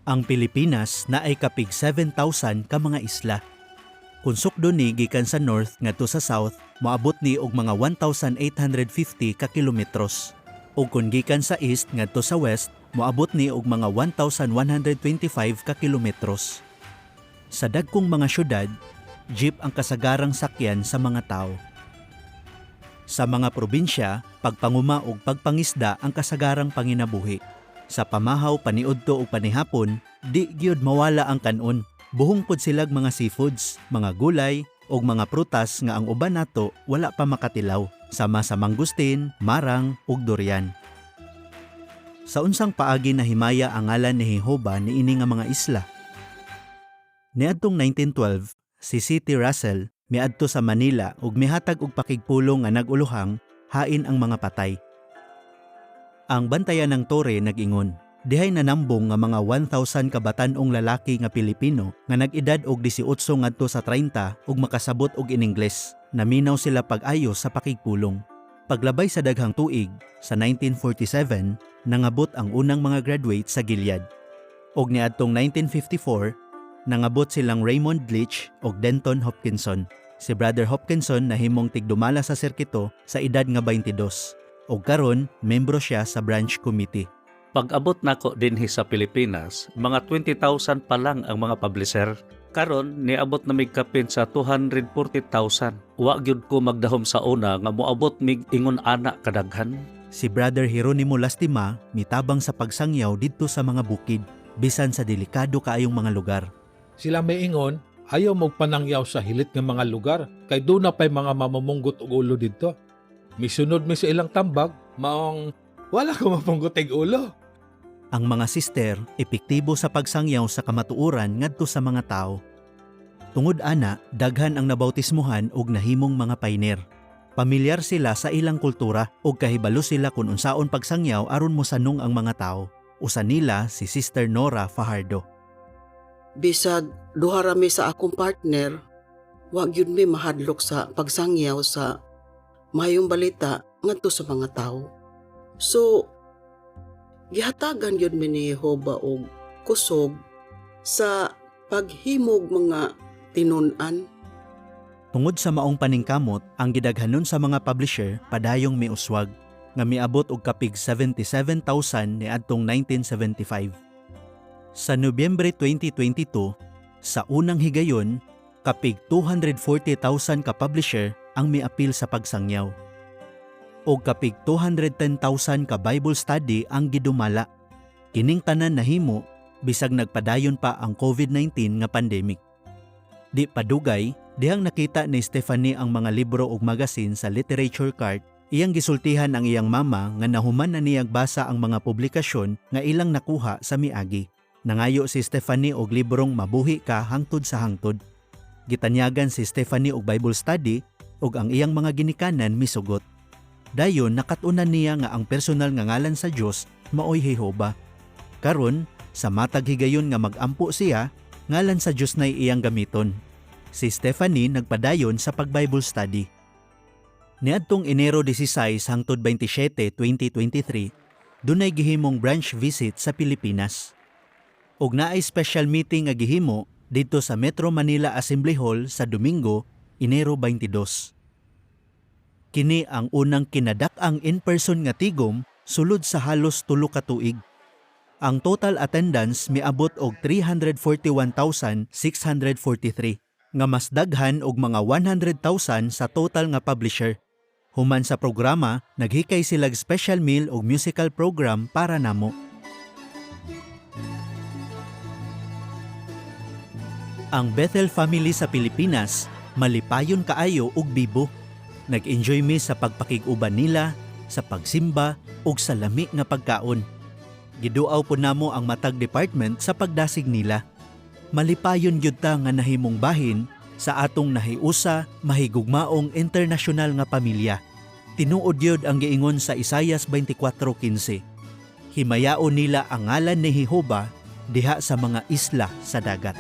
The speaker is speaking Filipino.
Ang Pilipinas naay kapig 7,000 ka mga isla. Kung sukdo ni gikan sa north ngadto sa south, moabot ni og mga 1,850 ka kilometros. Ug kung gikan sa east ngadto sa west, moabot ni og mga 1,125 ka kilometros. Sa dagkong mga syudad, jeep ang kasagarang sakyan sa mga tao. Sa mga probinsya, pagpanguma ug pagpangisda ang kasagarang panginabuhi. Sa pamahaw, paniudto ug panihapon, di gyud mawala ang kanon. Buhong pod silag mga seafoods, mga gulay ug mga prutas nga ang uban nato wala pa makatilaw, sama sa mangustin, marang ug durian. Sa unsang paagi nahimaya ang ngalan ni Jehova niini nga mga isla? Niadtong 1912, si C.T. Russell miadto sa Manila ug mihatag og pakigpulong nga nag-ulohang hain ang mga patay. Ang bantayan ng tore nag-ingon, dihay nanambong nga mga 1,000 kabatan-ong lalaki nga Pilipino nga nag-edad og 18 ngadto sa 30 ug makasabot og iningles. Naminaw sila pag-ayo sa pakigpulong. Paglabay sa daghang tuig, sa 1947, nangabot ang unang mga graduate sa Gilead. Og niadtong 1954, nangabot silang Raymond Leach ug Denton Hopkinson. Si Brother Hopkinson nahimong tigdumala sa sirkito sa edad nga 22. O karon, membro siya sa branch committee. Pag-abot nako dinhi sa Pilipinas, mga 20,000 pa lang ang mga publisher. Karon niabot na mig kapin sa 240,000. Wa gyud ko magdahom sa una nga moabot mig ingon ana kadaghan. Si Brother Jeronimo Lastima mitabang sa pagsangyaw didto sa mga bukid, bisan sa delikado kaayong mga lugar. Sila may ingon, ayaw magpanangyaw sa hilit ng mga lugar, kay doon na pa'y mga mamamunggot og ulo dito. Misunod mi sa ilang tambag, maong wala ko mapunggotig ulo. Ang mga sister, epektibo sa pagsangyaw sa kamatuoran ngadto sa mga tao. Tungod ana, daghan ang nabautismuhan og nahimong mga pioneer. Pamilyar sila sa ilang kultura ug kahibalo sila kung unsaon pagsangyaw aron mosanong ang mga tao. Usa nila si Sister Nora Fajardo. Bisag duha rami sa akong partner, wa gyud mi mahadlok sa pagsangyaw sa mayong balita ngadto sa mga tao. So, gihatagan yun mi ni Jehova og kusog sa paghimog mga tinun-an. Tungod sa maong paningkamot, ang gidaghanon sa mga publisher padayong miuswag nga miabot og kapig 77,000 niadtong 1975. Sa Nobyembre 2022, sa unang higayon, kapig 240,000 ka publisher ang miapil sa pagsangyaw. O kapig 210,000 ka Bible study ang gidumala. Kining tanan nahimo bisag nagpadayon pa ang COVID-19 nga pandemic. Di padugay, dihang nakita ni Stephanie ang mga libro ug magasin sa literature cart, iyang gisultihan ang iyang mama nga nahuman na niyag basa ang mga publikasyon nga ilang nakuha sa miagi. Nangayo si Stephanie og librong Mabuhi Ka Hangtod sa Hangtod. Gitanyagan si Stephanie og Bible study ug ang iyang mga ginikanan misugot. Dayon nakatunan niya nga ang personal nga ngalan sa Dios maoy Jehova. Karon sa matag higayon nga magampo siya, ngalan sa Dios nay iyang gamiton. Si Stephanie nagpadayon sa pag-Bible study. Niadtong Enero 16 hangtod 27, 2023, dunay gihimong branch visit sa Pilipinas. Ug naay special meeting nga gihimo dito sa Metro Manila Assembly Hall sa Domingo, Enero 22. Kini ang unang kinadak-ang in-person nga tigom sulod sa halos 3 ka tuig. Ang total attendance miabot og 341,643 nga mas daghan og mga 100,000 sa total nga publisher. Human sa programa, naghikay silag special meal og musical program para namo. Ang Bethel family sa Pilipinas malipayon kaayo ug bibo. Nag-enjoy mi sa pagpakig-uban nila, sa pagsimba ug sa lami nga pagkaon. Giduaw po namo ang matag department sa pagdasig nila. Malipayon gyud ta nga nahimong bahin sa atong nahiusa, mahigugmaong internasyonal nga pamilya. Tinuod gyud ang giingon sa Isaias 24:15. Himayaon nila ang ngalan ni Jehova diha sa mga isla sa dagat.